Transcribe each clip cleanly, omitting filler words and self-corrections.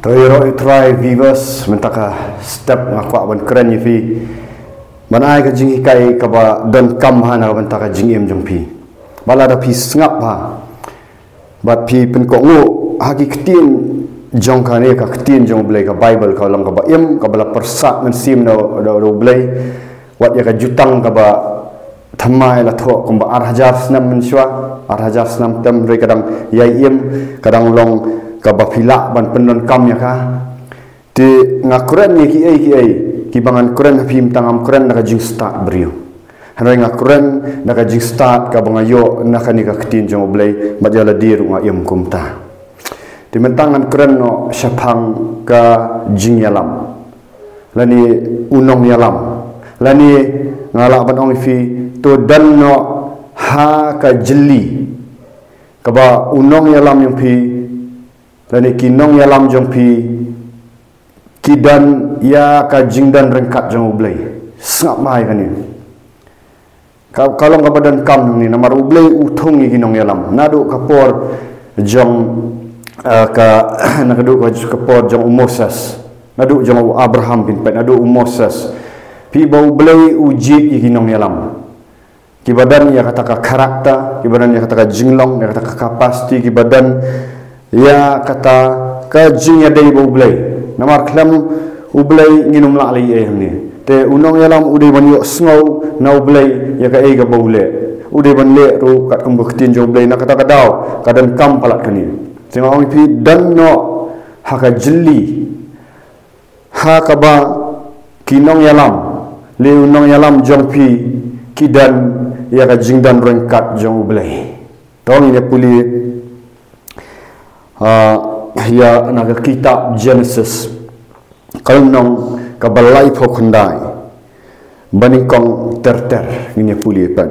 Try vivers mentaka step ngakwa ban keren yifi manai ka jing hikai ka ba don kam hana mentaka jing em jong pi bala da pi ngap ha bat pi pen ko ngo haki ktin jong ka ne ka ktin jong blai ka bible ka long ka ba em ka bala persat men sim do blai wat ya ka jutang ka ba thamai la tho ko ba arhajar snam men shwa arhajar snam tam re kadang yai em kadang long ka ba phila ban pendon kam ya ka ti ngakuran ni ki bangan kuran him tangam kuran na ka jing start brio hanai ngakuran na ka jing start ka bangayo na ka ni ka ktin jong blai majala dir nga yem kumta ti mentangan kuran no syapang ka jing yalam lani unong yalam lani ngala ban ong fi to dan no ha ka jeli ka ba unong yalam yang pi lani kinong yalam jong pi kidan ya ka jingdan rengkat jong ublai sangap mai kan ni kalau ka badan kam ni namar ublai uthong ni kinong yalam nadu kapor jong ka nakadu ka kapor jong Moses nadu jong Abraham bin pet nadu Moses pi bau ublai uji kinong yalam ki badan ya kata ka karakter ki badan ya kata ka jinglong ya kata ka kapasti ki badan ya kata ka jing ya dei bau ublai namar klam ublai nginum la ali ni te unong yalam udai ban yo sngo na ublai ya ka ei ga baule udai ban le ru kat kum buktin jo ublai na kata ka daw kadan kam palat kani singa ong pi dan no ha ka jilli ha ka ba kinong yalam le unong yalam jong pi kidan ya ka jingdan rengkat jong ublai tong ni puli ya naga kitab Genesis kalau nong kabalai phokundai banikong terter ini puli pan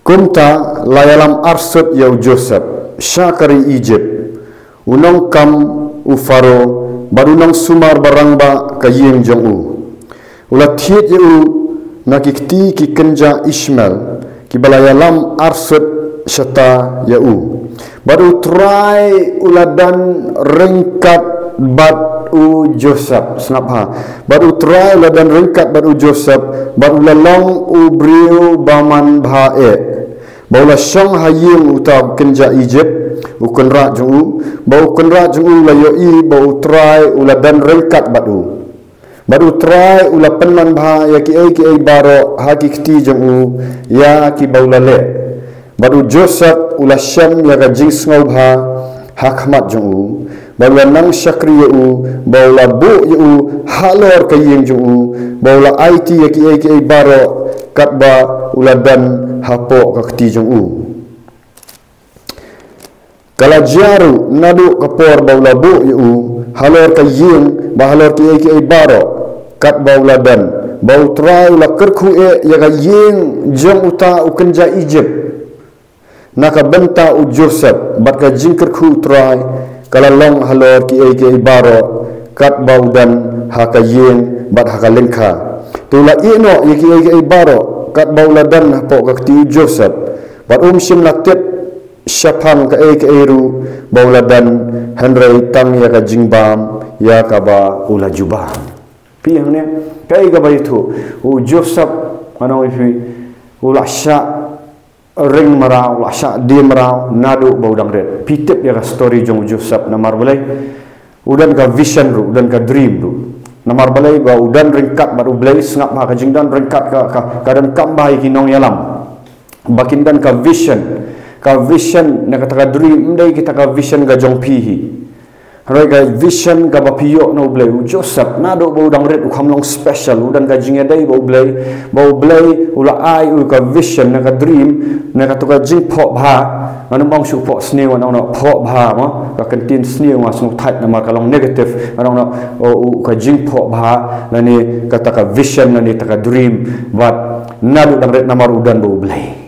kunta layalam arsut yau Joseph syakari Egypt unong kam u faro baru nong sumar barangba kayeng jong u ulat thiet u nakikti ki kenja Ishmael ki balayalam arsut syata ya u baru try uladan rengkat bat u Joseph snap ha baru try uladan rengkat bat u Joseph baru lalong u brio baman bhae baula syang haying uta kenja Egypt u kenra jung u bau kenra jung u layo i bau try uladan rengkat bat u baru try ula penan bha ya ki ai baro hakikti jung u ya ki baula le baru Joseph ulah syam ya ka jing ngau bha hakmat jong u baula nang syakri u baula bu u halor ka yeng jong u baula IT ya ki baro kat ba ulah dan hapo ka kti jong u kala jaru nadu kapor baula bu u halor ka yeng ba halor ki baro kat baula dan bau trai la kerku ya ka yeng jong uta u kenja Egypt naka benta u Joseph bat ka jingker khu try kala long halor ki ai baro kat baudan haka yen bat haka lengkha tula ino ye ki ai baro kat bauladan po ka ti Joseph bat sim latet syapang ka ai ru bauladan hanrai tang ya ka jingbam ya ka ba ula jubah pi hang ne kai ga ba itu u Joseph ano ifi ula sya ring marau laksa dia marau nadu baudang red pitip dia ka story jong Joseph namar balai udan ka vision ru udan ka dream ru namar balai ba udan ringkat baru balai sengap ha ka jingdan ringkat ka dan kambai kinong yalam bakin dan ka vision na kata ka dream ndai kita ka vision ga jong pihi Harai ka vision ka bapiyo na ublay Joseph nado baudang red ukamlong special udan ka jingaday ba ublay ula ai u ka vision na ka dream na ka to ka jing pho bha anu bang su pho snew na pho bha ma ka kantin snew ma sung thait na mar kalong negative anu u ka jing pho bha na ni kata ka vision na ni ta ka dream but nado dang red na mar udan ba ublay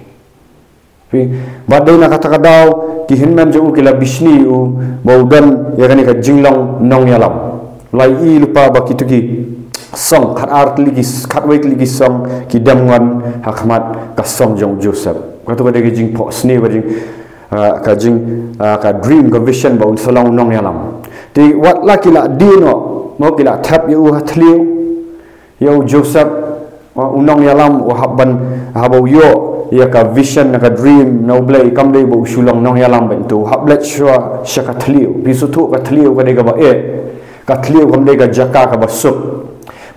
badai na kata daw ki hinman jo kila bisni u baudan ya kan ka jinglong nong yalam lai i lupa ba kituki song khat art ligi khat wek ligi song ki damwan hakmat ka song jong Joseph ka to ba de jing pho sni ba jing ka dream ka vision ba un salong nong yalam Ti wat la kila dino mo kila tap yu hatliu yu Joseph unong yalam habban habau yo ya ka vision na ka dream no blay kam dei bo sulong nong yalam ben tu hablet shwa shakatliu bisutu ka tliu ka de ga ba ka tliu kam dei ka jaka ka basuk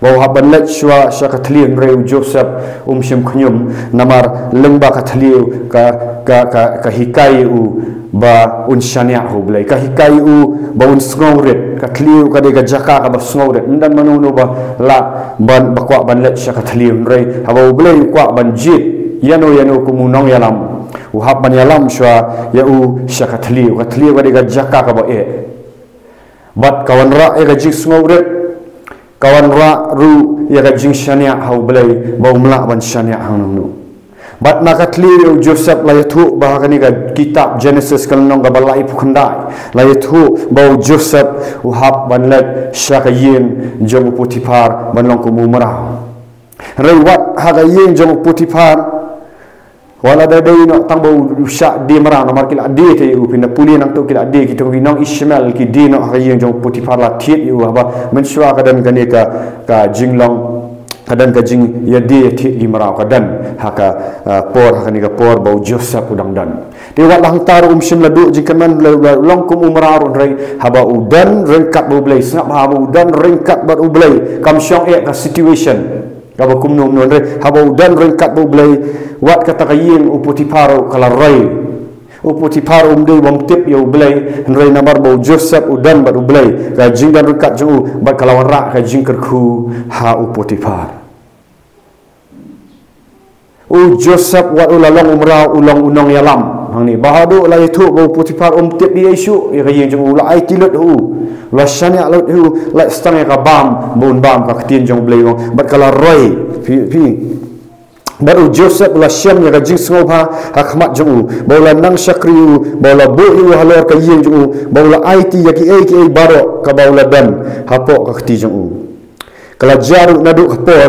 bau habban let shwa shakatliu reu Joseph shim khnyum namar lengba ka tliu ka hikai ba unshania ho blai ka hikai ba unsngauret ka tliu ka de ga jaka ka ba snauret ndan manuno ba la ban bakwa ban let shaka tliu rei haba blai kwa ban jit yano kumunong yalam hab ban yalam shwa ya shaka tliu ka de ga jaka ka ba bat kawan ra ga jing snauret kawan ra ru ya ga jing shania ho blai ba umla ban shania hanu bat nakatliu Joseph la yathu bahagani ga kitab Genesis kalnong ga balai pukhandai la yathu bau Joseph uhab banlet shakayin jom Potiphar banlong ku mumra rewat hagayin jom Potiphar wala da dei no tang bau sha di mara no markila de te u pina puli nang to kila de ki to nong Ishmael ki di no hagayin jom Potiphar la thiet u haba menshwa kadan gane ka jinglong kadan ka jing ya de thi di mara kadan haka por hakani ka por bau Joseph udang dan di wat lang tar shim la du jingkan long kum umra ron rei haba udan rengkat bau blai snap haba udan rengkat bat ublai kam syong ka situation haba kum nom non rei haba udan rengkat bau blai wat kata kayin Potiphar kala rei Potiphar dei bang tip ya ublai rei namar bau Joseph udan bat ublai ka jing dan rengkat ju bat kalawan ra ka jing kerku ha Potiphar Joseph wat ulalong umrah ulang unong yalam hang ni bahadu la itu bau Potiphar tip di isu ya kayin jong ula ai tilut la shania lut la stang ka bam bun bam ka tin jong blei bat kala roi pi baru Joseph la syam ya jing sngoba hakmat jong bau la nang syakri bau la bu yu halor ka yin jong bau la ai ti ya ki baro ka bau la dan hapok ka ti jong kala jaru nadu por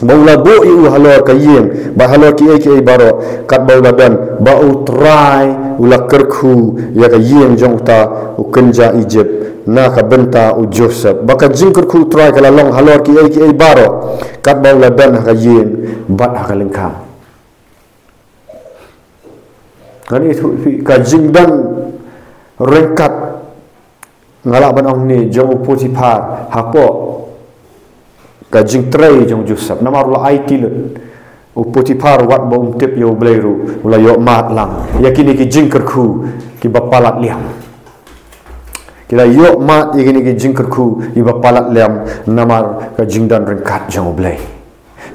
baula bu yu halor kayim ba halor ki baro kat baula dan ba utrai ula kerku ya kayim jong ta ukenja Egypt na ka benta Joseph baka jing kerku utrai kala long halor ki baro kat baula dan kayim bat hakalengka kan itu ka jing dan rengkat ngalak ban ong ni jong Potiphar hapo kajing tray jong Joseph namarula ai tilut Potiphar wat ba tip yo blairu ula yo mat lang yakini ki jingkerku ki bapalat liam kila yo mat yakini ki jingkerku ki bapalat liam namar kajing dan rengkat jong blai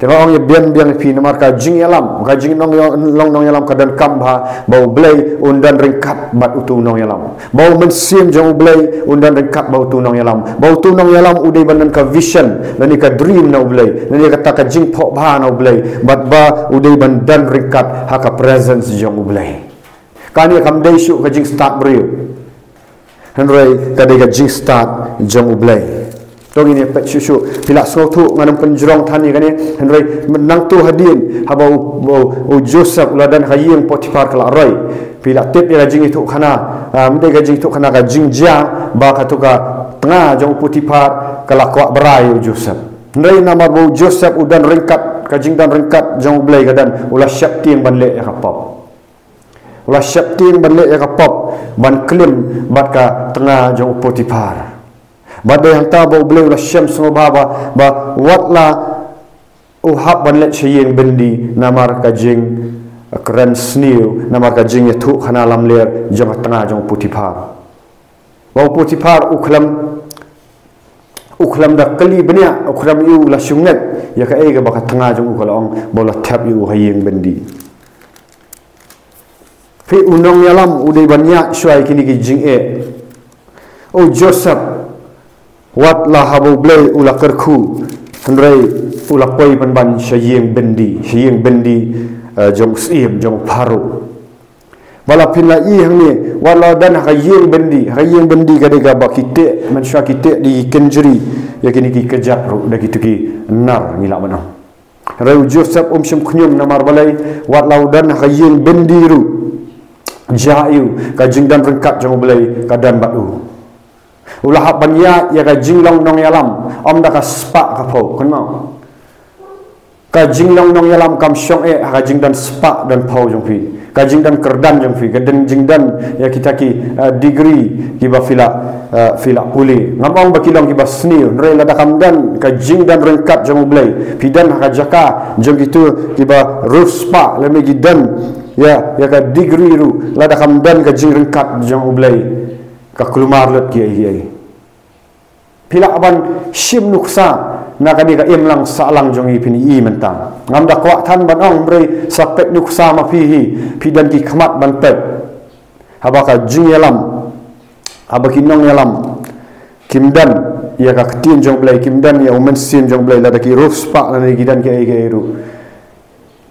tengok orang bian pi namar kajing yalam kajing nong yalam kadan kambha bau blai undan rengkat bat utu nong yalam bau mensim jong blai undan rengkat bau tu nong yalam bau tu nong yalam udai banan ka vision nani ka dream na blai nani kata kajing phok bha na blai bat ba udai bandan rengkat haka presence jong blai kani kam dei shu kajing start brio henry kadai kajing start jong blai tong ini pet susu pilak sotu nganam penjerong tani kani henry menang tu hadin haba Joseph ladan haying Potiphar kala roi pilak tip ya jing itu kana mende gajing itu kana gajing ja ba katuka tengah jong Potiphar kala kwa berai Joseph henry nama bu Joseph udan rengkat kajing dan rengkat jong blai gadan ulah syap ting ban le ya kapop ulah syap ting ban le ya kapop ban klim bat ka tengah jong Potiphar badai yang tahu beliau lah syam semua ba watla uhab banlet sying bendi namar kajing keren sniu namar kajing itu khana lam ler jam tengah jong Potiphar bau Potiphar uklam dak kali benia uklam yu la syunget ya ka ga baka tengah jong ukalong bola tap yu haying bendi fi unong yalam udai banyak syai kini kijing Joseph wat la habu blai ula kerku hendrai ula koi ban syaying bendi jong sim jong paru wala pinla i hang ni wala dan haying bendi kadega ba kite mansya kite di kenjeri yakini ki kejap ru da gitu ki nar ngila mana reu Joseph syam khnyum namar balai wat la dan haying bendi ru Jayu ka jing dan rengkat jong belai ka dan batu. Ulah hak banya ya ka jing long nong yalam om da ka spa ka pau kan mau. Ka jing long nong yalam kam syong ka jing dan spa dan pau jong pi. Ka jing dan kerdan jong pi, ka den jing dan ya kita ki degree ki ba fila puli. Ngamong bakilong ki ba sni re la da kam dan ka jing dan rengkat jong belai. Pidan ka jaka jong itu ki ba roof spa le me gidan ya ka degree ru la da kam dan ka jing rengkat jong belai. Ka kelumar lut kiai pila aban sim nuksa na kani ka imlang salang jong ipini i mentang ngam da kwa than ban ong bre sapek nuksa ma pihi pidan ki khamat ban pet haba ka jing yalam haba ki nong yalam kimdan ya ka ktin jong blai kimdan ya umen sim jong blai la da ki roof spa la ni gidan ki ai ru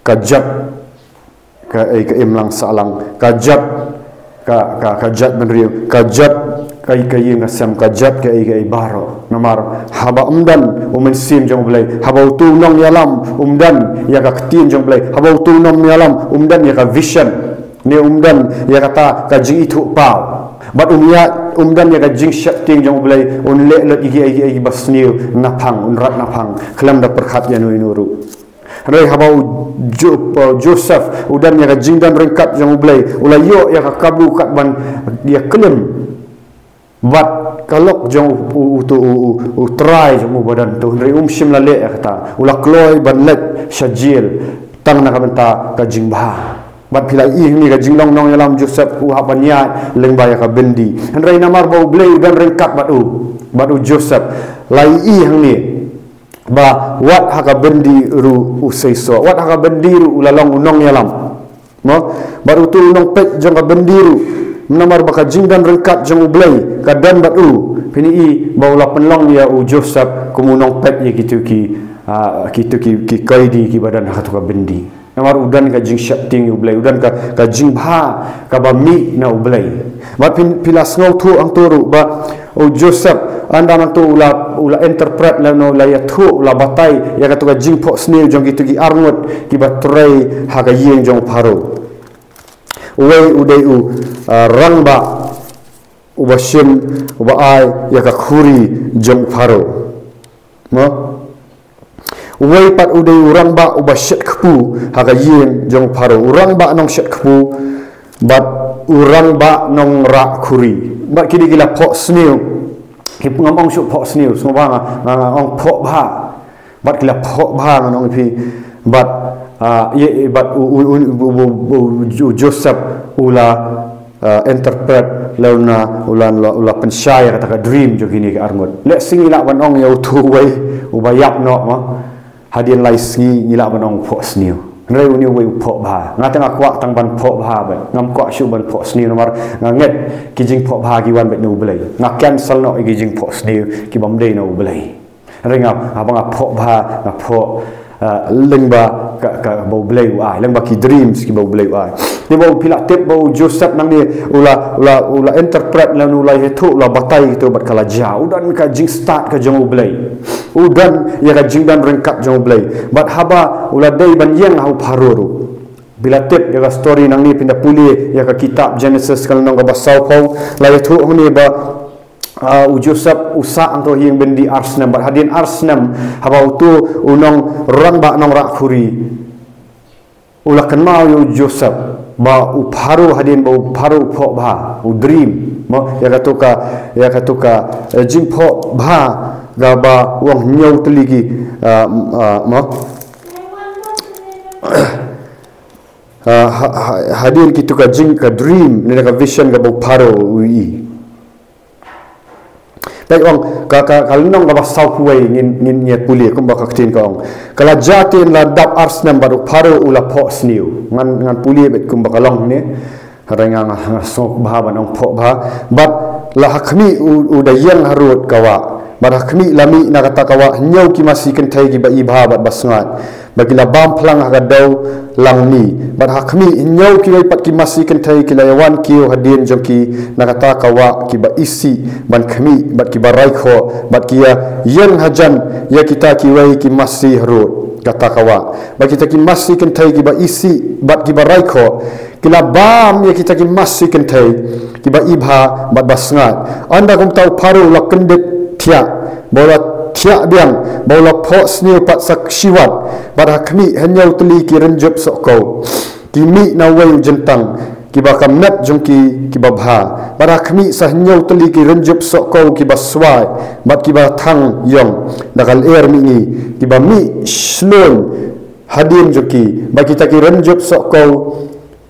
ka jat ka imlang salang ka jat ka jat ben riu ka jat kai ngasam ka jat ka ai baro namar haba umdan umen sim jong blai haba tu nong yalam umdan ya ka ktin jong blai haba tu nong yalam umdan ya ka vision ni umdan ya kata ka jing itu pau bat umdan ya ka jing shakting jong blai un le lot igi basniu napang unrat napang kelam da perkhat ya nuru Rai habau Joseph udan ya ka jing dan rengkat jong blai ulayo ya ka kabu kat ban dia kelim bat kalok jong try jong badan tu rai sim la le kata ula kloi ban let shajil tang na ka benta ka jing bah bat pila ni ka jing long nong yalam Joseph habanya leng baya ka bendi rai namar bau blai dan rengkat batu Joseph lai hang ni ba wat haka bendi ru usaiso wat haka bendi ru ulalong unong yalam mo baru tu unong pet jong ka bendi ru menamar baka jing dan rengkat jong ublai ka dan batu pini i baula penlong ya u Joseph kumunong pet ya gitu ki kaidi ki badan haka tu ka bendi namar udan ka jing shapting ublai udan ka jing bha ka ba mi na ublai ba pilas ngau tu ang turu ba o Joseph anda mantu ula interpret la no la ya thu ula batai ya ka tu ka jing pho sneu jong gitu ki arngot ki batrai ha ka yeng jong pharo uwei udai rangba ubashim ubai ya ka khuri jong pharo mo uwei pat udai rangba ubashet khpu ha ka yeng jong pharo rangba nong shet khpu bat urangba nong ra khuri ba kidi gila pho sneu hip ngam ong su pho sneu so ba ong pho bha bat kila pho bha nong pi bat ye bat Joseph ula interpret launa ula pensyai kata ka dream jo gini ka arngot le singila ban ong ya tu wai ubayap no ma hadin lai singi ngila ban ong pho sneu ngai uni wei pho bha ngatang akwak tang ban pho bha ba ngam kwa shu ban pho sneu nomar nget ki jing pho bha ki wan bet no blai ngak cancel no ki jing pho sneu ki bam dei no blai ringa abang pho bha na pho lengba ka bau blai ai lengba ki dreams ki bau blai ai ni bau pila tep bau Joseph nang ni ula interpret la nu la hetu la batai tu bat kala ja udan ka jing start ka jong blai udan ya ka jing dan rengkat jong blai bat haba ula dei ban yang hau paruru bila tep ya ka story nang ni pinda puli ya ka kitab Genesis kal nang ka basau pau la hetu ni ba Joseph usa anto hing bendi arsnam bat hadin arsnam haba tu unong rangba nong rak khuri ula kenal yu Joseph ba uparu hadin ba uparu pho bha u dream mo ya katuka jing pho bha ga ba wong nyau teligi mo hadin kituka jing ka dream ni ka vision ga ba uparu ui baik ong kalunong ka basau kuwei ngin nyet puli kum ba kaktin ka ong kala jatin la dap arsnam baru paru ula pho sniu ngan puli bet kum ba kalong ni harenga sok bahaban ong pho ba bat la hakmi udayang harut kawa bat hakmi lami na kata kawa nyau ki masih kentai ki ba ibha bat basngat bagi la bam plang ha dau lang ni bat hakmi nyau ki pat ki masih kentai ki lawan ki hadin joki na kata kawa ki ba isi ban khmi bat ki barai kho bat ki yang hajan ya kita ki wai ki masih harut kata kawa bat kita ki masih kentai ki ba isi bat ki barai kho kila bam ya kita ki masih kentai kiba ibha bat basngat anda kum tau paru la kendet tia bola tia biang bola pos ni pat sak siwat bar hakmi hanyau teli ki renjop sokau kimi na wei jentang kiba kamnat jongki kiba bha bar hakmi sa hanyau teli ki renjop sokau kiba swai bat kiba thang yong dakal air mi ni kiba mi slon hadim jongki ba kita ki renjop sokau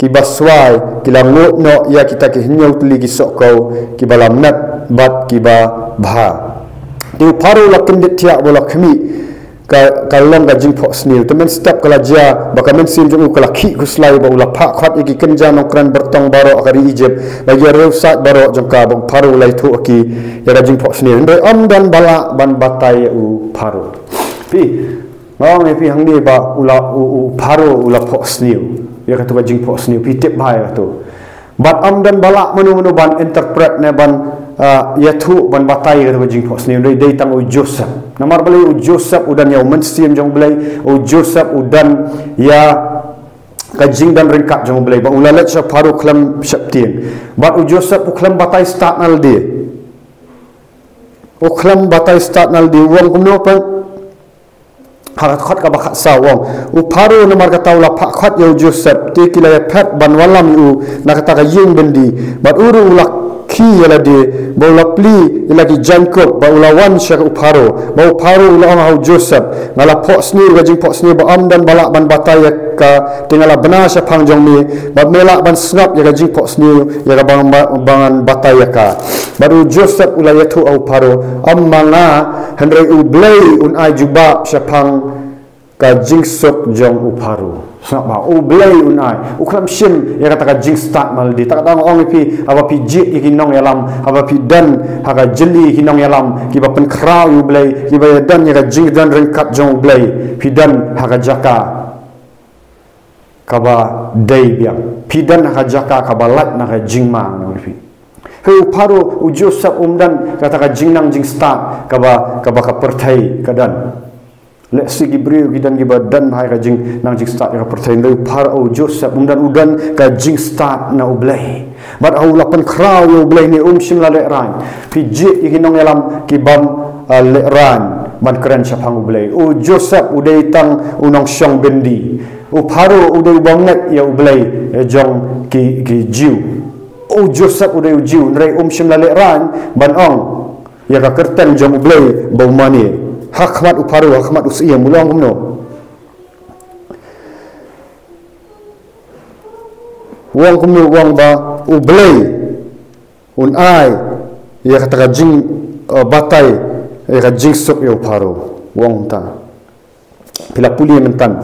kiba swai kilangut no ya kita ki hnyau teli ki sokau kiba lamnat bat kiba bha tiu paru la kendit tia bola khmi ka long ga jing pho snil temen step kala ja baka men sim jung kala khi guslai ba ula pha khat iki kenja no kran bertong baro akari Egypt ba ya rewsat baro jongka bang paru lai thu aki ya ga jing pho snil ndai am dan bala ban batai u paru pi ngong ni pi hang ni ba ula u paru ula pho snil ya kata ga jing pho snil pi tip bai tu bat am dan bala menu ban interpret ne ban ya thu ban batai kata ga jing pho snil dei tang u Joseph namar balai u Joseph udan ya mensim jong balai u Joseph udan ya ka jing dan ringkat jong balai ba ulalet sha paru klam syaptin bat u Joseph u klam batai start nal di u klam batai start nal di wong kumno pa harat khat ka bakhat sa wong u paru namar kata ula pha khat ya Joseph ti kilaya phat ban walam u nakata ka ying bendi bat uru ulak ki yala de baula pli yala ki Jacob baula wan syar uparo bau paru ulang hau Joseph ngala pok snir gajing pok snir ba am dan balak ban bataya ka tingala benar sya pang jong mi ba melak ban snap ya gajing pok snir ya bang bangan bataya ka baru Joseph ula yatu au paro am manga hendrai u blai un ai juba sya pang ka jing sok jong uparo snap ba u blai unai u klam sim ya kata ka jing start mal di tak tang ong pi aba pi ji ki nong yalam aba pi dan ha ka jeli ki nong yalam ki ba pen kraw u blai ki ba dan ya ka jing dan rengkat jong blai pi dan ha ka jaka ka ba dei biang pi dan ha ka jaka ka ba lat na ka jing mang ong pi he u paro u Joseph dan kata ka jing nang jing start ka ba ka perthai ka dan le sigi brio gidan giba dan hai ka jing nang jing start ka pertain le par o Joseph udan ka jing start na ublai bat au lapan kraw yo ublai ni sim la le ran pi ji ikinong yalam ki bam le ran ban kran syapang ublai o Joseph udai tang unong syong bendi o paro udai banget ya ublai jong ki jiu o Joseph udai jiu nrai sim la le ran ban ong ya ka kerten jong ublai bau mani hakmat uparu hakmat usia mulong kumno wong kumno wong ba ublay un ai ya kata jing batai ya jing sok ya uparu wong ta pila puli mentan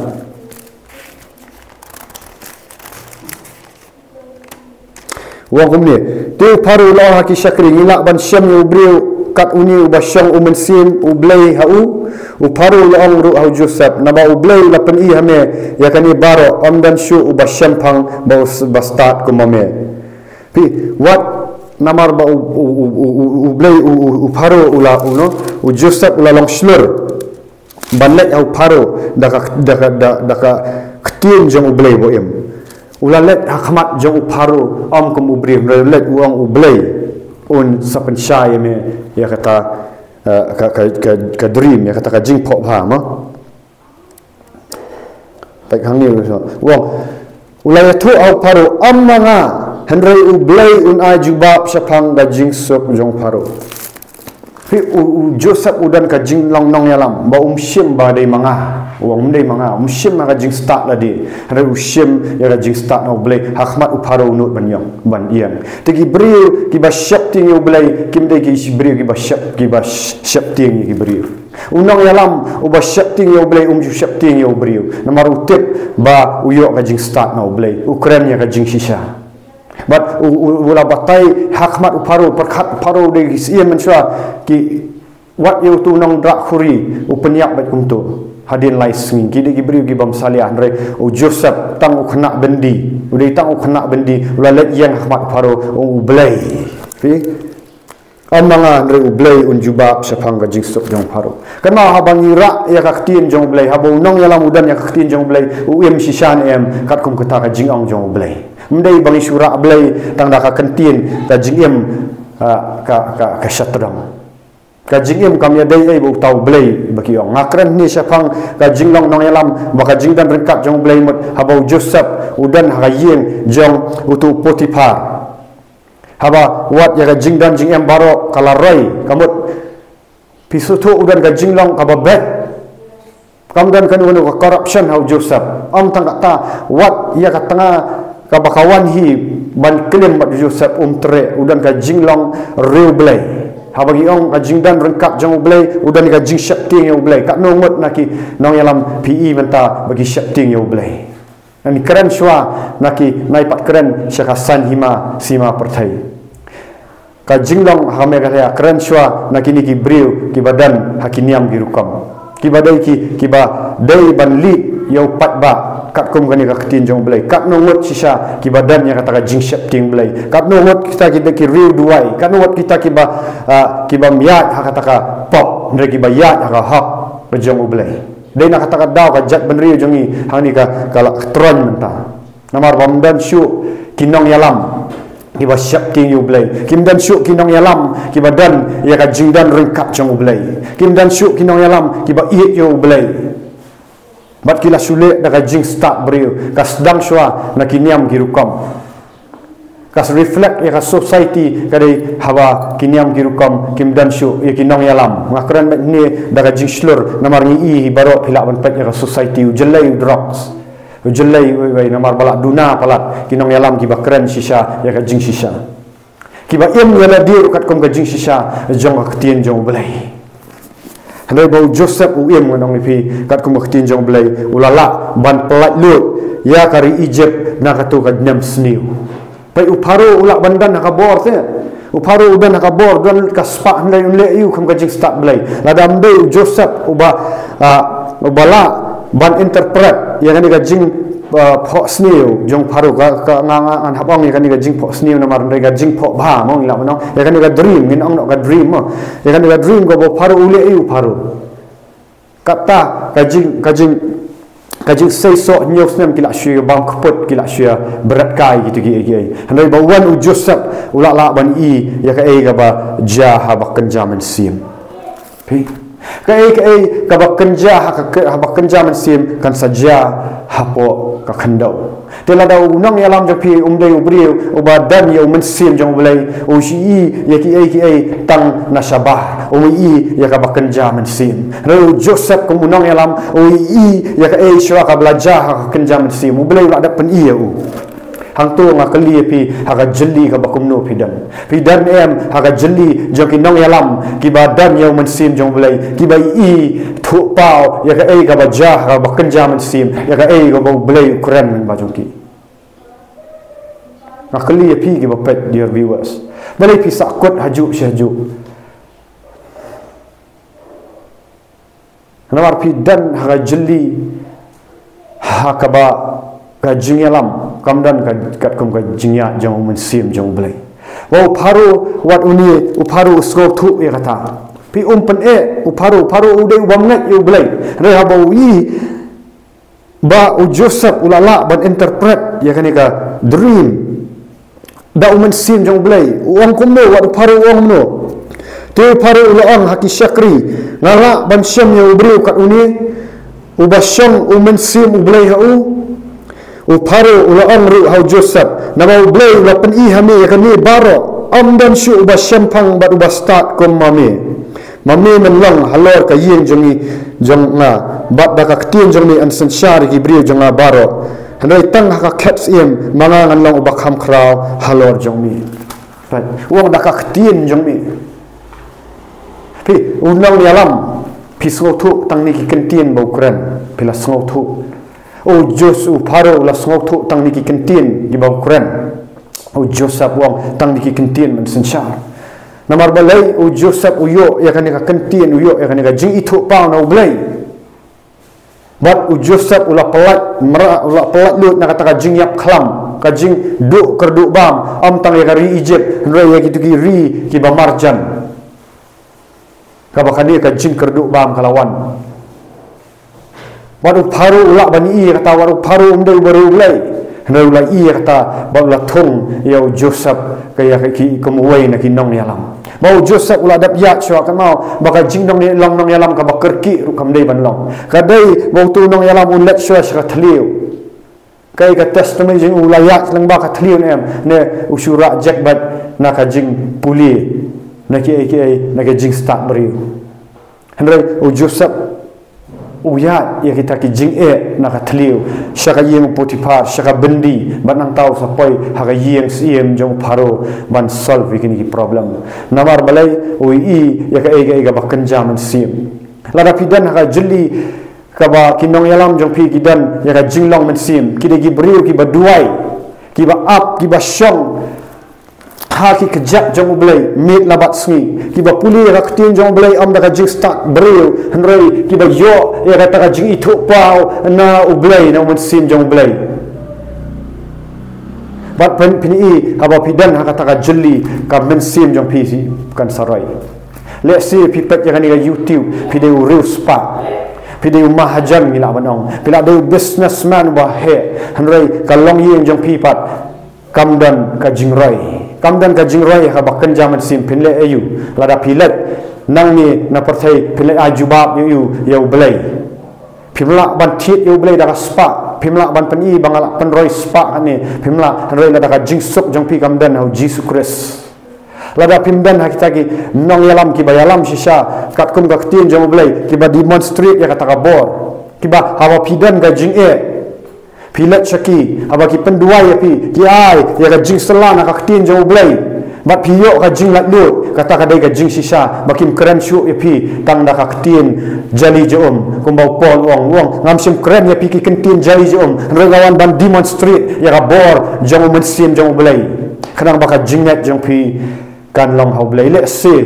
wong kumni tu uparu la haki syakri ngilak ban syam ya ubriu kat uni ubasyang umensim ublay hau uparu la ru hau Joseph naba ublay la pen i hame ya kani baro amdan shu ubasyam pang ba bastat kumame pi what namar ba ublay uparu ula uno u Joseph ula long slur banlek hau paru daka ketin jong ublay bo em ula let hakmat jong uparu am kum ubrim let uang ublay un sapen syai me ya kata ka dream ya kata ka jing pho bha ma tak hang ni wong ulai thu au paru amanga hendrai u blai un ai jubab syapang ga jing sok jong paru fi u Joseph udan ka jing long nong yalam ba sim ba dei manga wong dei manga sim ka jing start la di hendrai sim ya ka jing start no blai hakmat u paru nut ban yong ban yang tegi brio ki ba syap ting u blai kim dei ki brio ki ba syap ting ki brio unong yalam u ba syap ting u blai syap ting u brio namar utip ba u yo ka jing start no blai ukren ya ka jing shisha but ula batai hakmat uparu perkhat paru de sia mensua ki wat you tu nong drak khuri upenyak bet kumtu hadin lai sing ki de gibri gi bam salia andre o Joseph tang ukhna bendi udai tang ukhna bendi ula let yang hakmat uparu u blai fi amanga andre u blai un jubab sapang ga jingsuk jong paru kana habang ira ya ka ktin jong blai habo nong yalam udan ya ka ktin jong blai u em shishan em kat kum kata ka jingong jong blai mendai bangi syura belai tang dah ka kentin ka jingim ka syatram ka jingim kam ya dai bu tau belai bagi ong ngakran ni syapang ka jinglong nong yalam baka jingdan rengkap jong belai mut habau Joseph udan hayeng jong utu Potifar haba wat ya ka jingdan jingem baro kalarai kamut pisutu udan ka jinglong kaba bet kamdan kan unu corruption hau Joseph am tang kata wat ia ka tengah ka bakawan hi ban kelim mat Joseph tre udan ka jinglong riu belai ha bagi ong ka jingdan rengkap jong belai udan ka jing syapting yo belai kat nomot naki nong yalam PE menta bagi syapting yo belai ani keren shwa naki nai pat keren syakasan hima sima pertai ka jinglong ha me ka keren shwa naki ni ki briu ki badan hakiniam ki rukam ki badai ki ba dai ban li yo pat ba kat kum kani ka ketin jong belai kat nongot sisa ki badan yang kata ka jing syapting belai kat nongot kita ki riu duai kat nongot kita ki ba miat ha kata ka pop ndre ki ba yat ha ka hak jong belai dai nak kata ka daw ka jat ben riu jongi hang ni ka tron menta namar bamdan syu kinong yalam ki ba syapting yu belai kimdan syu kinong yalam ki badan ya ka jingdan rengkap jong belai kimdan syu kinong yalam ki ba iet yu belai bat kila sulit dah jing start beriu kas sedang syua nak kiniam girukam kas reflect ya kas society kadai hawa kiniam girukam kimdan syu ya kinong yalam ngakran mat ni dah jing slur namar ngi baro pilak ban pat ya society jelai drugs jelai wei namar balak duna palat kinong yalam ki bakran sisa ya ka jing sisa ki ba im yala dir kat kom ka jing sisa jong ka tien jong belai Handai bau Joseph uim nong ipi kat kumuktin jong belai ulala ban pelat lut ya kari Egypt na katu ka nem sniu pai uparu ulak bandan ka bor te uparu udan ka bor dan ka spa handai unle yu kum ka jing start belai ladam dei Joseph ubala ban interpret ya kan ka jing phok sniu jong paru ka ngangan habang ya kan ka jing phok sniu namar ndai ka jing phok ba mong ila manong ya kan ka dream min ong no ka dream ya kan ka dream go paru ule yu paru kata kajing sei so nyos nem kila syia bang keput kila syia berat kai gitu gi handai bawan u Joseph ulak la ban ya ka ka ba jah ba kenjaman sim pi ka ba kenjah ha ba kenjaman sim kan saja hapo ka khandau tela da unang yalam japi umdai ubriu ubadan ya mensim jong belai ushi ya ki tang nasabah ui ya ka bakan jaman sim lalu Joseph kemunang yalam ui ya ka syura ka belajar ka kenjaman sim belai ada pen hang tu ngakali pi haga jeli ka bakum no pidan em haga jeli jong kinong yalam ki badan yang mensim jong belai ki bai thu pau ya ka ka bajah ka bakan jaman sim ya ka ka bau belai ukuran ba jong ki ngakali pi ki bapet dear viewers belai pi sakut haju syahju namar pidan haga jeli hakaba ka jing yalam kamdan kat kum ka jingya jong mensim jong belai wa paru wat uni uparu sko thu ya kata pi pen uparu ude ubamngat yu belai re habawi ba u Joseph ulala ban interpret ya kan ka dream da mensim jong belai uang kumno wat uparu uang no te paru ulang haki syakri ngara ban syam ya ubriu kat uni ubasyam mensim ubelai hau uparu ulang ru hau Joseph nama ublay ula pen hami yakani baro amdan syu uba syampang bat uba start kum mami menlang halor ka yin jong na bat baka ketien jong ni ansan syar ki briu jong na baro handai tang ka cats im mangangan long uba kham kraw halor jong mi wong da ka ketien jong mi pi unang yalam pi tu tang ni ki kentien bau kren pila tu Jos uparo la sngok tu tang niki kentin di bawah Quran Joseph wong tang niki kentin men sensyar namar balai Joseph uyo ya kan ka kentin uyo ya kan ka jing itu pa na ublai bat Joseph ula pelat lut nak kata ka jing yap khlam ka jing duk kerduk bam am tang ya ri Egypt ro ya gitu ki ri ki ba marjan ka bakani ka jing kerduk bam kalawan waru paru ulak bani kata waru paru umdai baru ulai hendai ulai kata bala thung yo Joseph kaya ki kemuai na kinong yalam mau Joseph ula dap ya chwa ka mau baka jing dong ni long nong yalam ka bakerki ru kam dei ban long kadai mau tu nong yalam un let chwa ka thliu kai ka testament jing ula ya lang ba ka thliu ne usura jack bat na ka jing puli na ki na ka jing start beriu handai o Joseph uya ya kita ki jing na ka thliu shaka yeng Potiphar shaka bendi banang tau sapoi ha ka yeng siem jong pharo ban solve kini ki problem namar balai ui ya ka ega bakan jaman sim lada pidan ha ka jeli ka ba kinong yalam jong pi kidan ya ka jinglong men sim ki de ki briu ki ba duai ki ba up ki ba shong ha ki kejak jong ublai mit labat sngi ki ba puli ra ktin jong ublai am da ka jing start breu hnrei ki ba yo ya ka ta ka jing itu pau na ublai na mun sim jong ublai bat pen pini ha ba pidan ha ka ta ka jeli ka men sim jong pi si kan sarai le si pi pet ya kan ni YouTube pi de real spa pi de mahajan ni la banong pi la de businessman ba he hnrei ka long yeng jong pi pat kamdan ka jingrai kamdan ka jingrai ha bakan jaman sim pinle ayu lada pilet nang ni na perthai pinle ajubab yu blai pimla ban thit yu blai da spa pimla ban pani bangala penroi spa ani pimla roi lada ka jingsuk jong pi kamdan ha Jesus Christ lada pimdan ha kita ki nong yalam ki bayalam shisha kat kum ka tin jong blai ki ba demonstrate ya kata ka bor ki ba hawa pidan ka jing pilat syaki abaki pendua ya pi ki ai ya ka jing selana ka tin jong blai bat piyo ka jing lat lut kata ka dai ka jing sisa bakim keren syu ya pi tang da ka tin jali jom kumbau pon wong ngam sim keren ya pi ki kentin jali jom regawan ban demonstrate ya ka bor jong mensim jong blai kadang baka jinget jong pi kan long hau blai le se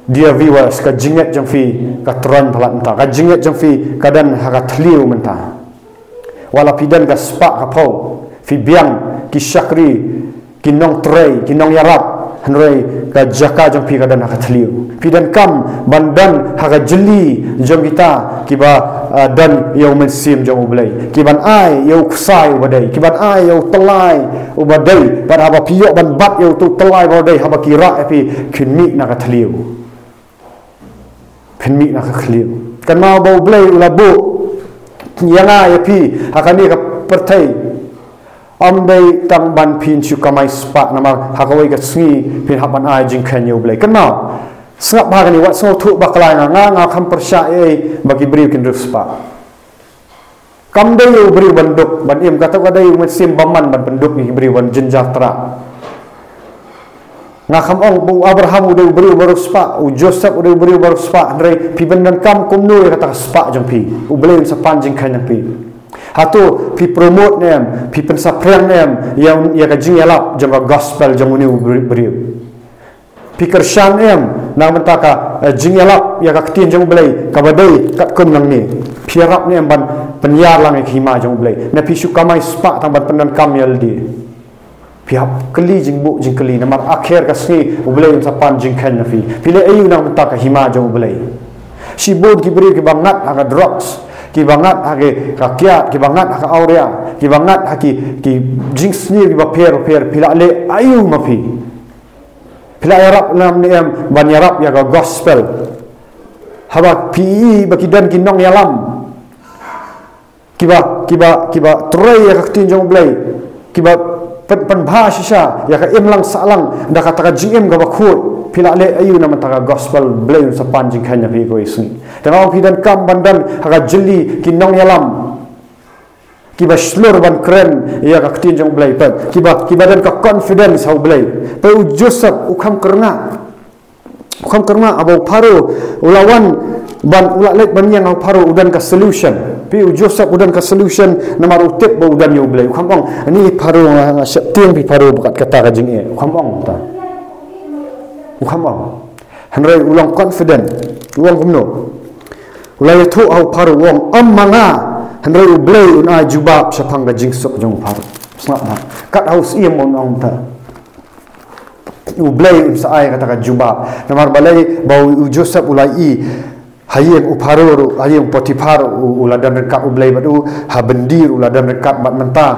dear viewers ka jinget jong pi ka tron phalat ta ka jinget jong pi kadan ha ka thliu menta wala pidan ka spa ka pau fi biang ki syakri ki nong trei ki nong yarap hnrei ka jaka jong pi kadan ka thliu pidan kam bandan ha ka jeli jong kita ki ba dan yau mensim jong ublai ki ban ai yau kusai ubadai ki ban ai yau telai ubadai ban haba piyo ban bat yau tu telai ubadai haba kira pi kinmi na ka thliu kinmi na ka thliu kan mau bau blai ulabu yang ya pi hakani ka pertai ambai tang ban pin chu kamai spa nama hakawai ka sngi pin haban ai jing khan yo blai kanau sngap ba ni wat so thu baklai nga kham persya bagi beri kin ruf spa kam dai yo beri banduk ban im kata ka dai mesim baman ban penduk ni beri wan jenjatra nga kham ong bu Abraham udah beri baru spa u Joseph udah beri baru spa andre pi bendan kam kumnu ya kata spa jong pi u blai sa panjing khan pi hatu pi promote nem pi pensaprang nem yang ya ka jing yalap jong gospel jong ni beri pi kersan nem nang mentaka jing yalap ya ka tin jong blai ka badai kat kum nang ni pi rap nem ban penyar lang ek hima jong blai na pi sukamai spa tang ban pendan kam yaldi pihak keli jingbu jing keli namar akhir kasni ublay sa pan jing khan nafi pile ayu nang menta ka hima jong ublay si bod ki beri ki bangat aga drugs ki bangat age rakyat ki bangat aga aurea ki bangat haki ki jing sni ki ba per pila le ayu mafi pila yarap nam ni am ban yarap ya ga gospel haba pi bakidan ki nong yalam kiba tray ya ka tin jong ublay kiba pen bahasa ya ka imlang salang da kata ka jim ga bakhut pila le ayu na mata gospel blame sa panjing khanya pi ko isni tengau pidan kam bandan ha jeli kinong yalam kiba slur ban kren ya ka tin jong blai pat kiba dan ka confidence hau blai pe u Joseph u kham kerna abau paro ulawan ban ulalek ban yang hau paro udan ka solution pi Joseph udan ka solution namar utip ba udan yo blai kham ong ani paro tiang pi paro bakat kata ka jing kham ong ta kham ong hanrai ulang confident ulang kumno ulai thu au paro wong manga hanrai blai una jubab sapang ka jing sok jong paro snap na kat haus iem ong ta blai sa ai kata ka jubab namar balai bau Joseph ulai hayem uparoru hayem Potiphar uladan rekat ublai batu ha bendir uladan rekat bat menta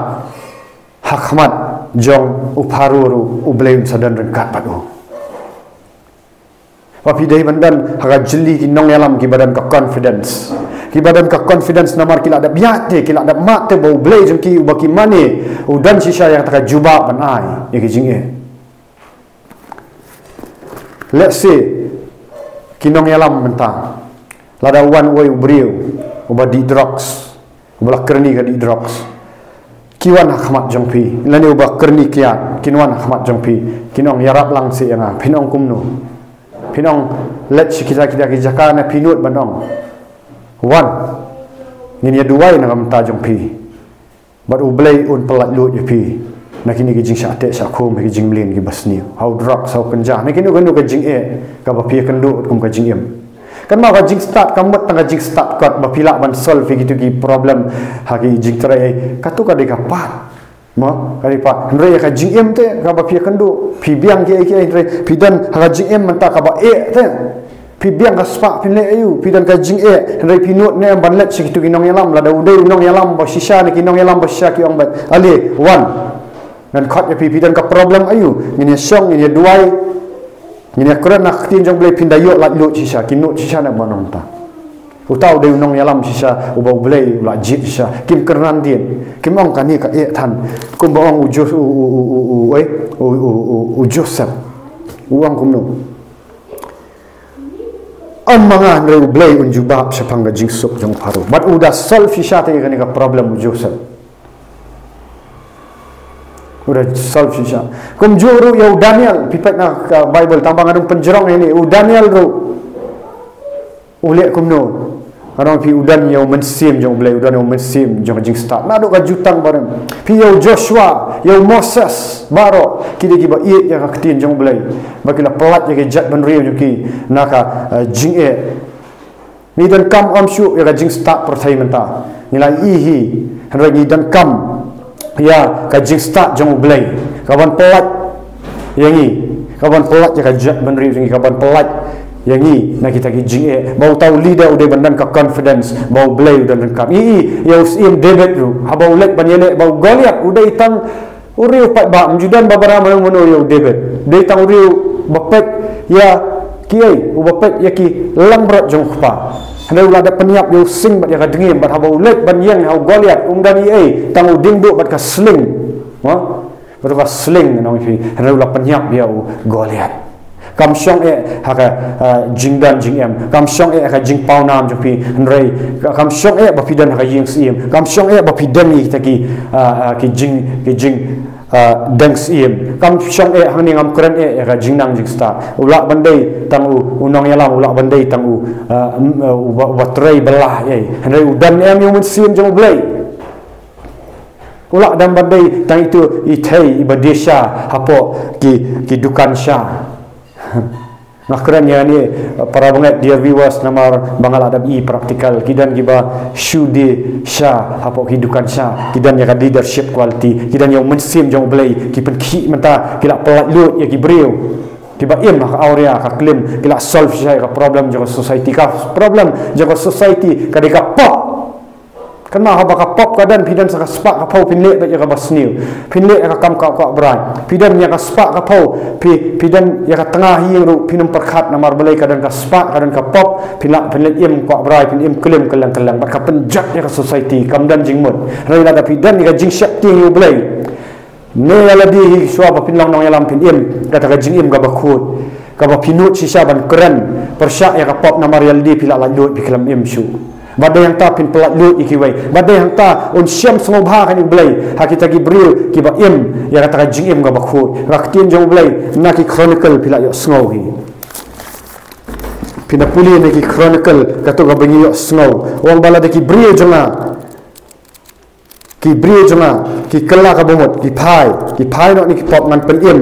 hakmat jong uparu ublem sadan rengkat padu papi dei bandan haga jeli kinong yalam ki badan ka confidence namar kila ada biate kila ada mat te bau blei jong ki ubaki mane udan sisa yang taka juba ban ai ye ki jinge let's say kinong yalam mentang lada one way ubriu ubadi drugs ubala kerni ka di drugs kiwan khmat jongpi lani ubak kerni kiat kinwan khmat jongpi kinong yarap lang se nga pinong kumno pinong let kita jakana pinut banong one ngini duai na kamta jongpi bat ublei un pelat lut yepi nakini ki jing sate sakum ki jing mlin ki basni how drugs how kenja nakini kanu ka jing ka ba pia kendu kum ka jing em kan ma ka jing start kamot tanga jing start kat ba pila ban solve gitu ki problem hagi jing trai katu ka deka pat ma kali pa ndre ka jing em te ka ba pia kendu pi biang ki ndre pi dan ha jing em menta ka ba te pi biang ka spa pi le ayu pi dan ka jing ndre pi not ne ban let sikitu ki nong yalam la da udai nong yalam ba shisha ni ki nong yalam ba shisha ki ong bat ali one dan khat pi dan ka problem ayu ni song ni duai ini akuran nak tin jong boleh pindah yok lat lut sisa kinut sisa nak bonong ta utau de unong yalam sisa ubau boleh lat jit sisa kim keran din kim ong kani ka tan kum bong ujus ujosap uang kumno amanga re boleh unjubab sepangga jingsuk jong paru but udah solve sisa te kani ka problem ujosap udah solve sisa kum juru ya Daniel pipet na Bible tambang adung penjerong ini Daniel ru ulek kumno karena pi udan yang mensim jong belai udan yang mensim jong jing start na do ka jutang bareng pi ya Joshua ya Moses baro kidi giba ie yang ketin jong belai bakila pelat ya jat ben riu ki naka jing ni dan kam amshu ya jing start pertai menta nilai ihi hendak ni dan kam ya kajing start jong belai kawan pelat yang ni kawan pelat ya kajat benri yang kawan pelat yang ni nak kita jing bau tahu leader udah bandan ka confidence bau belai udah lengkap ya usim David tu habau lek banyele bau Goliat udah itang uriu pat ba menjudan babara mano ya David dia itang uriu bapet ya kiai bapet ya ki lambrot jong kpa Hendak ulah ada peniap yang sing bat yang dengim bat habau lek ban yang hau Goliat ungdan tangu dingbu bat ka sling bat ka sling nang fi hendak ulah peniap dia Goliat kam syong haka jingdan jingem kam syong haka jing paunam jopi henrai kam syong ba pidan haka jing sim kam syong ba pidan ni taki ki jing deng sim kam syong hang ni ngam keren haka jingnang jing sta ulak bandai tangu unong yalam ulak bandai tangu watrai belah henrai udan yang sim jong blai ulak dan bandai tang itu itai ibadesha hapo ki dukan sya Ngakran ya ni para banget dia viewers nama bangal adab praktikal kidan giba syudi sya apa hidukan sya kidan ya leadership quality kidan yang mensim jong belai ki penki menta kila pelat lut ya ki brio kiba im ka aurea ka claim kila solve sya ka problem jong society ka problem jong society kadika pop kena haba ka pop kadan pidan saka spak ka pau pinle ba ka basniu pinle ka kam ka brai pidan nya ka spak ka pau pidan ya ka tengah hiang ru pinum perkhat namar belai kadan ka spak kadan ka pop pilak pinle im ka brai pin im kelam kelang bat ka penjak ya ka society kam dan jingmut rai la pidan ni ka jing syak ting yu belai ne la di hi swa ba pinlang nong yalam pin im kata ka jing im ka bakut ka ba pinut sisa ban keren persyak ya ka pop namar yaldi pilak lanjut piklam im syu badai yang ta pin pelat lut ikiwai badai yang ta un syam sengobha kan iblai hakita gibril kiba im ya kata jing im ga bakhu raktin jong blai naki chronicle pila yo sngohi pina puli naki chronicle kato ga bangi yo snow wang bala de gibril jonga ki kala ka bomot ki pai no ni ki pop ngan pen im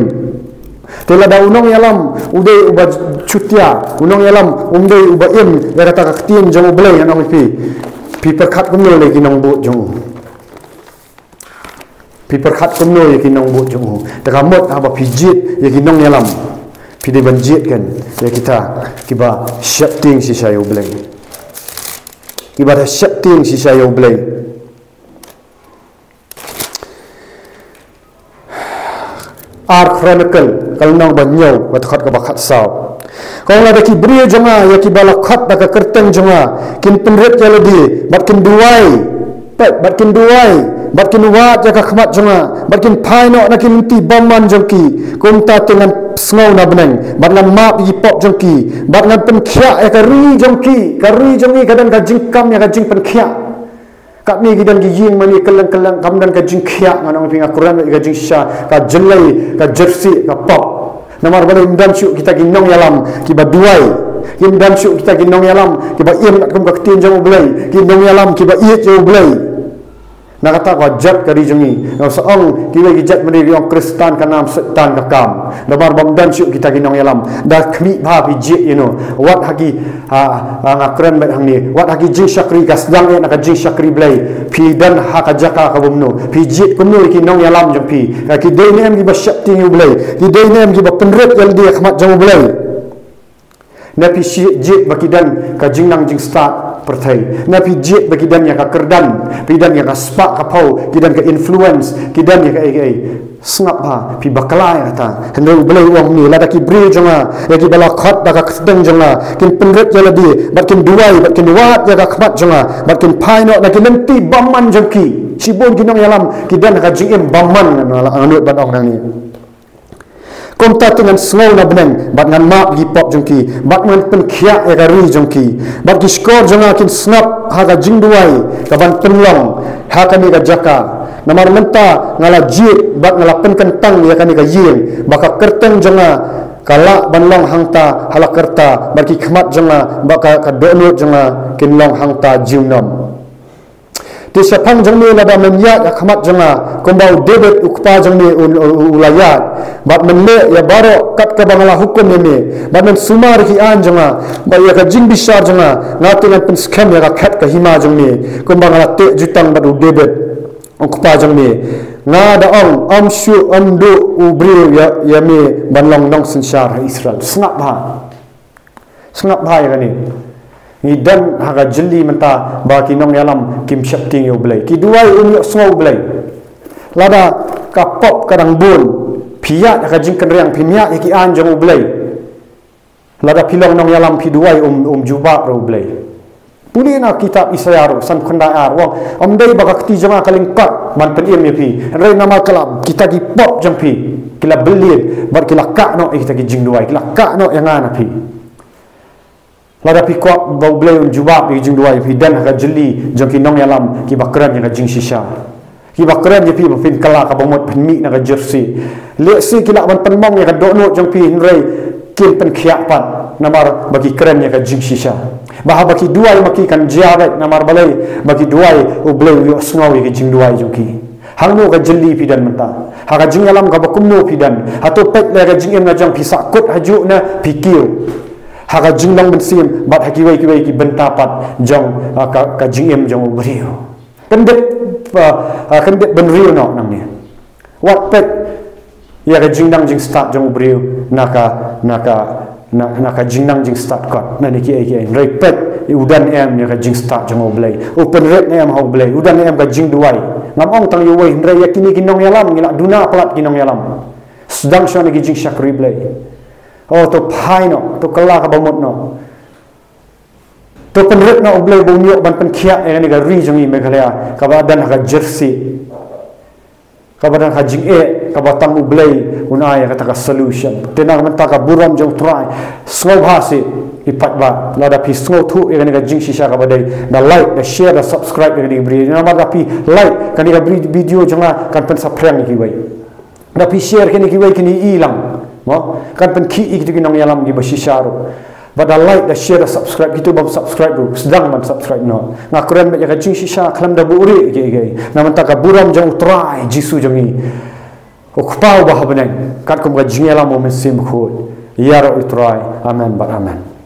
tela da unong yalam udai uba chutia unong yalam umdai uba im ya kata kaktin jong blai anong pi perkhat kumno le ki nong bu jong pi perkhat kumno ye ki nong bu jong ta kamot aba pijit ye ki nong yalam pi de banjit kan ya kita kiba shapting si sayo blai kiba da shapting si sayo blai Art Chronicle kalau nang banyo wat khat ka bakhat saw kau la ki brio jonga ya ki bala khat da ka kerteng jonga kin penret ya ledi bat kin duai bat kin wat ya ka khmat jonga bat kin phaino na kin ti bamman jongki kum ta tengan snow na beneng bat ngan map yi pop jongki bat ngan pen khia ya ka ri jongki kadang ka jingkam ya ka jing pen khia kat ni gidan gi ying mani kelang kamdan ka jing khia nganong pinga Quran ka jing sha ka jelai ka jersey ka pop namar balai mdan syuk kita ginong yalam ki baduai ki mdan syuk kita ginong yalam ki ba iem kat kum ka tin jong belai ki ginong yalam ki ba iet jo belai na kata ko jat kari jongi no saong ki we jat mani riong Kristan ka nam setan ka kam namar bamdan syuk kita ginong yalam da khmi ba bi je wat hagi ngakren bet hangni wat hagi jing syakri ka sedang na ka jing syakri belai pi dan ha ka jaka ka bomno pi jit kumno ki nong yalam jong pi ki dei nem ki ba syap ting belai ki dei nem ki ba penret yal dia khmat jong belai na pi jit bakidan ka jingnang jing start pertai na pi jit bakidan ya ka kerdan pidan ya ka spa ka pau kidan ka influence kidan ya ka ai snap ha pi baklai kata hendau belai wang ni la ki bri jonga ya ki bala khat da ka khdeng jonga kin penret ya ladi bakin duai bakin wat ya ka khmat jonga bakin phaino na kin nanti bamman jongki sibon kinong yalam kidan ka jing bamman na anut ban ong nang ni kom ta dengan snow na beneng bat ngan map gi pop jongki bat ngan pen khia ya ka ri jongki bat gi skor jonga kin snap ha ka jing duai ka ban penlong ha ka ni ka jaka namar menta ngala jit bat ngala pen kentang ya ka ni ka ying baka kerteng jonga kala banlong hangta hala kerta baki khmat jonga baka ka donut jonga kin long hangta jiunom ti sapang jongni lada memya ya khmat jonga kombau David ukpa jongni ulayat bat menle ya baro kat ka bangala hukum ni bat men sumar ki an jonga ba ya ka jing bisar jonga ngatingan pen scam ya ka khat ka hima jongni kombangala te jutang badu David ukpa jongni nga da ong amshu amdu ubri ya me banlong nong sensar Israel sngap ha ya ni dan haga jeli menta ba ki nong yalam kim syapting yo belai ki duai umi sngau belai lada ka pop kadang bun pia ka jing kenriang pimia ki an jong belai lada pilong nong yalam pi duai juba ro belai pulina kitab Isaiah san khanda ar wa amdai ba ka ti jonga kalingkat man pen im pi rei nama kalam kita ki pop jong pi kila belit bar kila ka no kita ki jing duai kila ka no yang ana pi lada pi kwak bau blai jubab di jing duai pi dan ka jeli jong ki nong yalam ki bakran yang jing shisha ki bakran je pi pin kala ka bomot pin mi na ka jersey le si ki la ban penmong ya ka donut jong pi rei kin pen khiak pat namar bagi keren ya ka jing shisha bah bagi duai maki kan jaret namar balai bagi duai u blai yo sngaw ki jing duai jong ki hangno ka jeli pi dan menta ha ka jing yalam ka bakumno pi dan hato pet le ka jing em na jong pi sakut haju na pi kiu haga jinglong bensim bat hakiwai ki bentapat jong ka jingem jong brio kendet benrio no namnya wat pet ya ka jingdang jing start jong brio naka jingnang jing start kot na ni ki ai repet udan em ya ka jing start jong blai open red em ho blai udan em ka jing duai ngamong tang yuwai ndra yakini kinong yalam ngila duna plat kinong yalam sedang shona ki jing syakri blai oh to paino to kala ka bamot no to penret no oblay bonyo ban pen khia e ni ga ri jongi Meghalaya ka badan ka jersey ka badan ka jing ka batang oblay unaya ka ta solution tenang menta ka buram jong try slow hasi ipat ba lada pi slow tu e ni ga jing shisha ka badai da like da share da subscribe e ni bri na ma da pi like kan ni ga video jonga kan pen sa prang ki wai da pi share ke ni ki wai ki ni ilang kan pen ki ik nong yalam gi basisharu bada like da share da subscribe gitu bab subscribe ru sedang man subscribe no ngakuran me ka jing shisha khalam da buri ge naman ta ka buram jong try jisu jongi okpau ba habneng kan kum ga jing yalam mo mesim khod yaro try amen ba amen